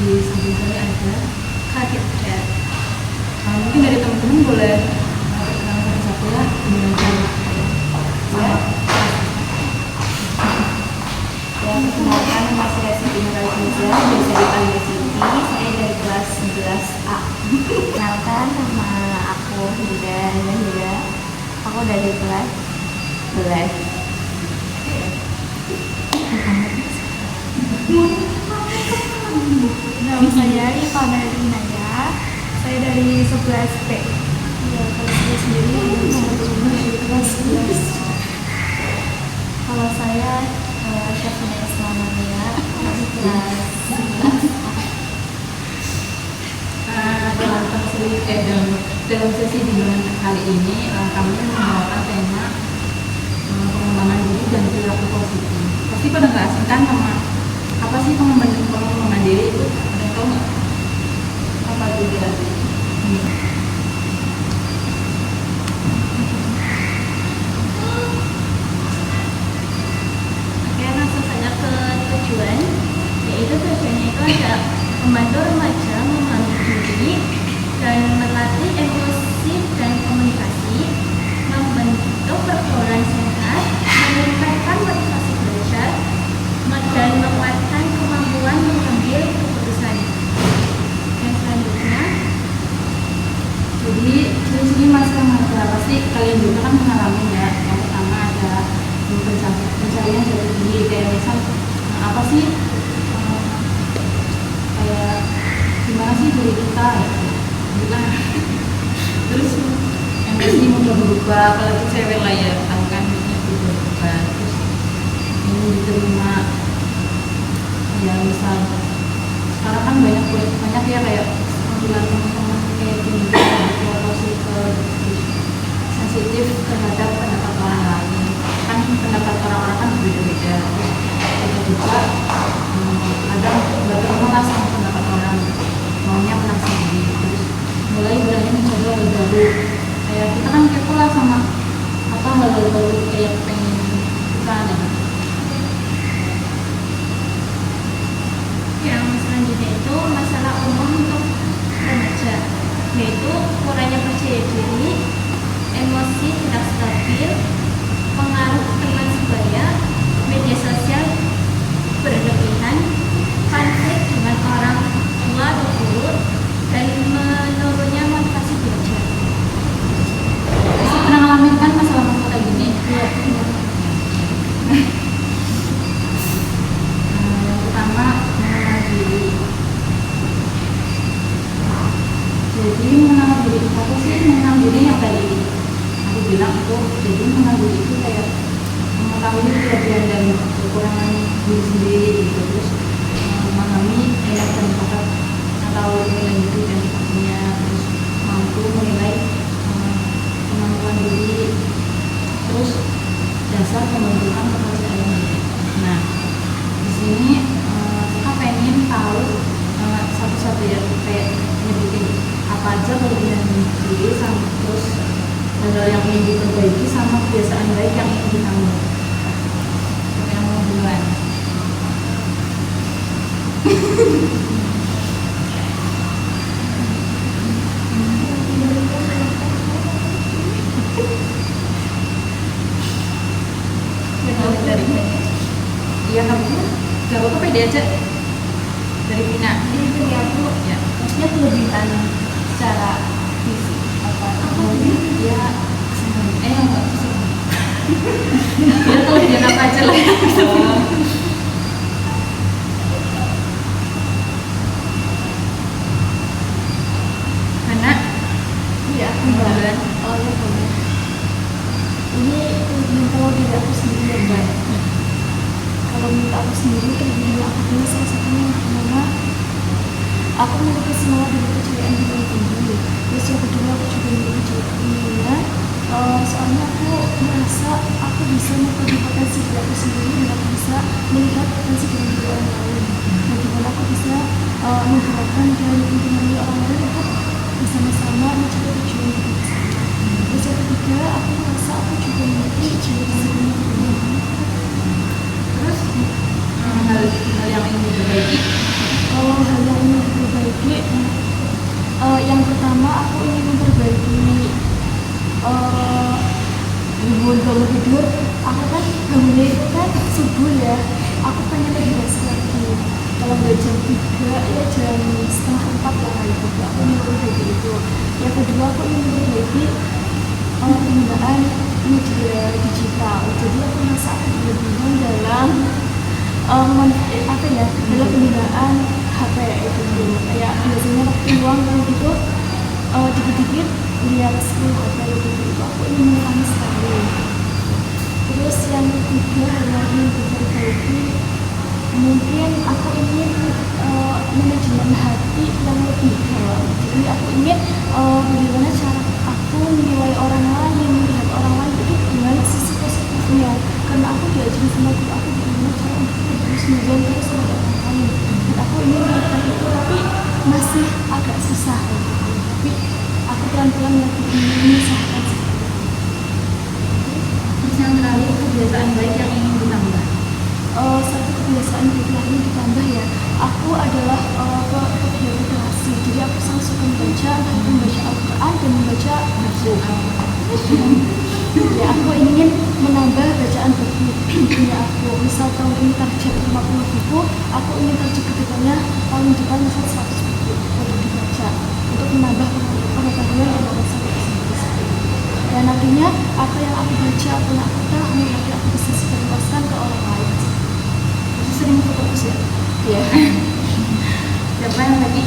di samping saya ada Kak Gibran. mungkin dari teman-teman boleh perkenalan satu ya dengan cara Ya, perkenalkan nama saya Siti Nurhaliza, biasa dipanggil Siti. Saya dari kelas 11A. Kenalkan nama aku Hilda Zahira. Aku dari kelas 11. Nama saya Rifana Rinaya. Saya dari 11B. Ya, kalau saya sendiri dari kelas 11. Kalau saya Syafina Islamania dari kelas 11. dalam sesi di bulan kali ini kami membawakan tema pengembangan diri dan perilaku positif. Pasti pada nggak asing kan sama apa sih pengembangan diri itu? Ada yang tahu nggak? Apa itu dia? Oke, langsung saja ke tujuan. Yaitu tujuannya itu ada membantu remaja memahami diri dan melatih emosi dan komunikasi, membentuk pergaulan sehat, meningkatkan motivasi belajar, dan menguatkan kemampuan mengambil keputusan. Yang selanjutnya, Jadi ciri-ciri masalah pasti kalian juga kan mengalami ya. Yang pertama ada pencarian jati diri, kayak misal apa sih kayak gimana sih diri kita gitu. Terus yang pasti mudah berubah, apalagi cewek lah ya, tahu kan mudah berubah. Terus ini diterima ya, misal sekarang kan banyak ya kayak bilang teman-teman kayak gini sensitif terhadap pendapat orang lain. Kan pendapat orang-orang kan berbeda-beda. Kita juga kadang nggak terima sama pendapat orang, maunya menang sendiri. Terus mulai berani mencoba hal baru. Kayak kita kan kepo lah sama apa hal baru kayak pengen kita ada. yang selanjutnya itu masalah umum untuk remaja, yaitu kurangnya percaya diri, emosi tidak stabil, pengaruh teman sebaya, media sosial berlebihan, konflik dengan orang tua atau guru, dan menurunnya motivasi belajar. Pasti pernah ngalamin kan masalah-masalah kayak gini? Ya, Yang pertama mengenal diri. Jadi mengenal diri apa sih? Mengenal diri yang tadi aku bilang itu. Jadi mengenal diri itu kayak mengetahui kelebihan dan kekurangan diri sendiri gitu. Terus memahami minat dan bakat atau nilai diri dan sikapnya. Terus mampu menilai kemampuan diri. Terus dasar pembentukan kepercayaan diri. Nah, di sini kita pengen tahu satu-satu ya, kayak nyebutin apa aja kelebihan diri, sama terus hal yang ingin diperbaiki sama kebiasaan baik yang ingin ditambah. Siapa yang mau duluan? Dari iya kamu gak apa-apa, pede aja. Dari Vina. ini dari aku, Ya. maksudnya kelebihan secara fisik apa? Ya, enggak bisa. Ya kelebihan apa aja lah yang bisa. Mana? Iya, aku Mau Mbak. duluan? Oh ya, boleh. Ini kelebihan kalau dari aku sendiri ya, Mbak. Kalau menurut aku sendiri kelebihan aku ini salah satunya yang pertama, aku memiliki semangat dan kepercayaan diri yang tinggi. Terus yang kedua, aku juga memiliki keinginan. Soalnya aku merasa aku bisa mengetahui potensi diri aku sendiri dan aku bisa melihat potensi diri orang lain. Bagaimana aku bisa mengharapkan dan mempengaruhi orang lain untuk bersama-sama mencapai tujuan yang bersama. Terus yang ketiga, aku merasa aku juga memiliki jiwa yang Terus hal yang ingin diperbaiki. kalau hal yang ingin jam setengah 4 lah gitu. Aku memperbaiki itu. Yang kedua aku ingin memperbaiki penggunaan media digital. Jadi aku merasa aku berguna dalam dalam penggunaan HP itu dulu. Kayak biasanya waktu luang gitu dikit-dikit lihat screen HP itu aku ingin mengurangi sekali. Terus yang ketiga adalah ingin memperbaiki, mungkin aku ingin manajemen hati yang lebih dalam. Jadi aku ingin bagaimana cara aku menilai orang lain, melihat orang lain itu dengan sisi positifnya. Karena aku diajarin sama guru aku bagaimana cara untuk terus menjaga sama orang lain. Dan aku ingin melakukan itu, tapi masih agak susah. Tapi aku pelan-pelan lagi ingin mengusahakan seperti itu. Terus yang terakhir, kebiasaan baik yang ingin ditambah. Satu kebiasaan baik lain ditambah ya, aku adalah pegiat literasi. Jadi aku sangat suka membaca Al-Quran dan membaca buku. Ya, aku ingin menambah bacaan bukunya aku. Misal tahun ini target 50 buku, aku ingin target kedepannya tahun depan misal 100 buku untuk dibaca, untuk menambah pengetahuan dan wawasan tersebut. Dan nantinya apa yang aku baca, apa yang aku tahu, nanti aku bisa sebarluaskan ke orang lain. Sering fokus ya? Iya. Siapa yang lagi?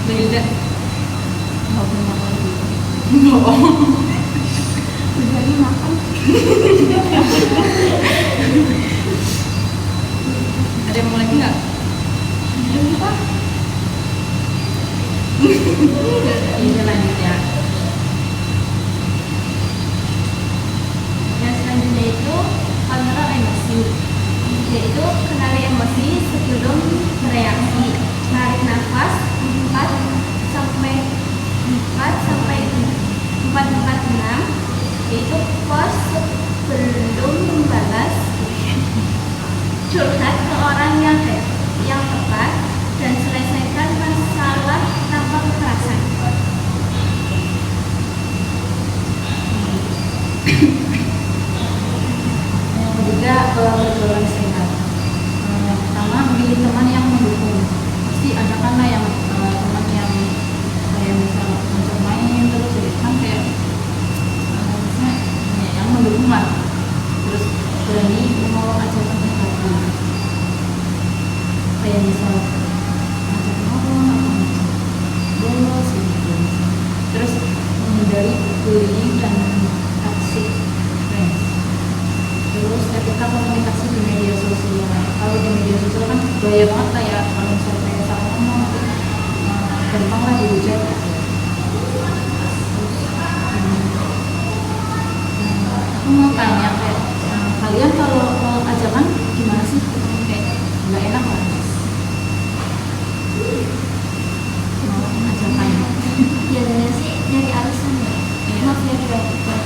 Beda. Nggak punya makan gitu. Jadi makan. Ada yang mau lagi nggak? Ini Pak. Ini lanjut ya. Yang selanjutnya itu kontrol emosi, yaitu kenali emosi sebelum bereaksi. Tarik nafas 4-6, yaitu pause sebelum membalas. Curhat ke orang yang tepat dan selesaikan masalah tanpa kekerasan. Yang ketiga, bergaul sehat. Yang pertama, pilih teman yang mendukung. Pasti ada kan lah yang teman yang kayak misal ngajak main terus ya kan kayak misalnya ya, yang mendukung lah. Terus berani mau ajakan sesuatu. Kayak misal ngajak ngomong atau ngajak bolos gitu. Terus menghindari bullying dan toxic friends. Terus etika komunikasi di media sosial. Kalau di media sosial kan bahaya banget kayak kalau misalnya kayak salah ngomong gampang lah dihujat gitu. Aku mau tanya kayak kalian kalau ajakan gimana sih? Kayak nggak enak lah. Ajakan. Biasanya sih nyari alasan ya. Iya. Maaf ya kita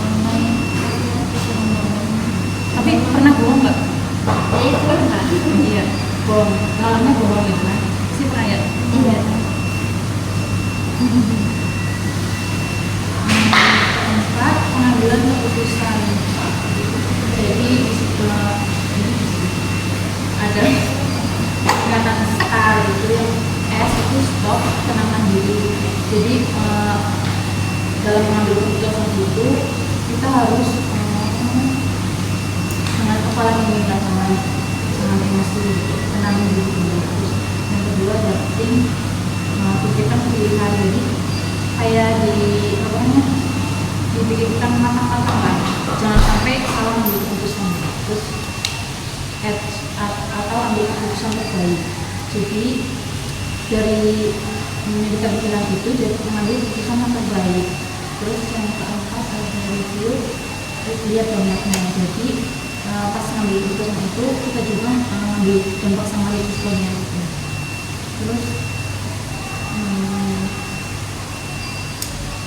online, Tapi pernah bohong nggak? ya itu kan. Iya, bohong. Malamnya bohong gitu kan? Sih pernah ya? Iya. Keempat, pengambilan keputusan. Jadi ada kata STAR itu yang S itu stop, tenangkan diri. Jadi dalam mengambil keputusan itu kita harus dengan kepala dingin dan jangan emosi, tenangin diri dulu. Terus yang kedua dapetin pikirkan pilihan. Jadi kayak dipikirkan matang-matang lah, jangan sampai salah ambil keputusan. Terus atau ambil keputusan terbaik. Jadi dari menyediakan pilihan itu jadi mengambil keputusan yang terbaik. Terus yang keempat adalah review, terus lihat dampaknya. Jadi pas ngambil keputusan itu kita juga ngambil dampak sama risikonya gitu. Terus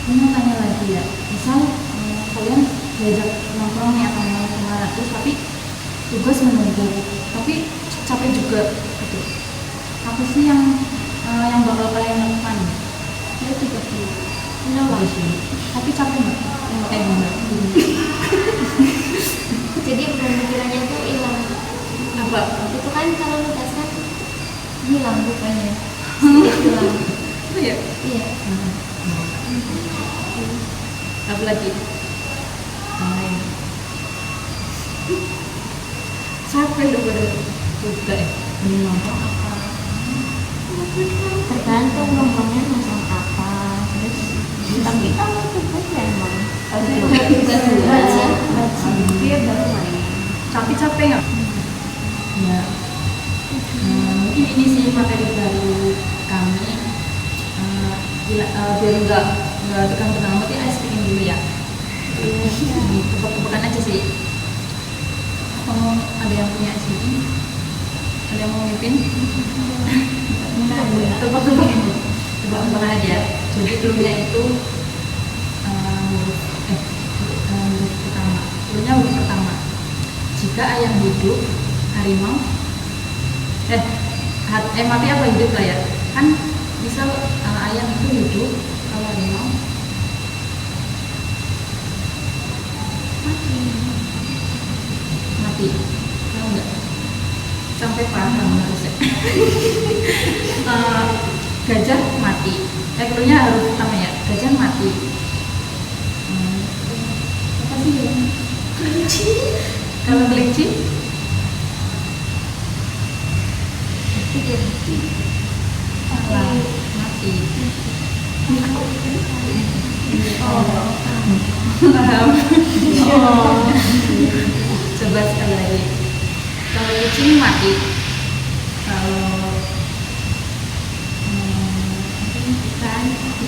ini mau tanya lagi ya, misal kalian diajak nongkrong nih atau mau kemana terus tapi tugas menunggu, tapi capek juga gitu. Apa sih yang bakal kalian lakukan? Saya 30. Kenapa sih? Tapi capek nggak? Enggak. Jadi pemikirannya itu hilang. Coba. Itu kan kalau nugas kan hilang bukannya. Sedikit hilang. Oh ya. Iya. Apa lagi? Lain. Capek udah pada juga ya. Mending nongkrong apa? Tergantung nongkrongnya nongkrong apa. Terus tapi kalau tugas ya emang Tugas dulu. baca. Dia baru main. Tapi capek nggak? Ya. Mungkin ini sih materi baru kami. Biar nggak tegang-tegang amat ya, speaking dulu ya. Tebak-tebakan aja sih. Ada yang punya sini? Ada yang mau mimpin? Tebak-tebakan aja. Jadi dulunya itu huruf pertama. Dulunya huruf pertama. Jika ayam hidup, harimau mati apa hidup lah ya? Kan misal ayam itu hidup, kalau harimau mati. Tahu nggak? Sampai paham harusnya. Gajah mati. Dulunya harus pertama ya. Gajah mati. Apa sih ya? Kelinci. Kalau kelinci? Salah. Mati. Paham. Coba sekali lagi. Kalau kucing mati. Kalau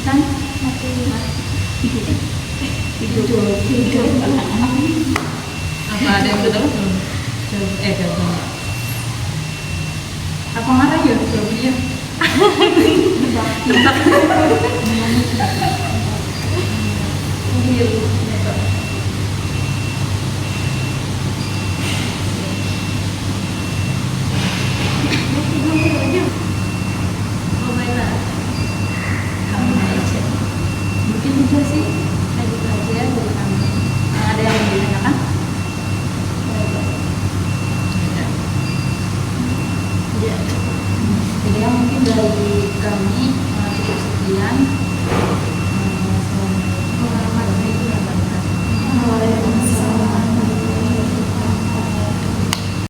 ikan mati. Hidup. Apa ada yang betul? Gagal. Apa marah ya? Jawabnya. Mungkin itu sih kayak gitu aja dari kami. Ada yang mau ditanyakan? Ya. Jadi mungkin dari kami cukup sekian.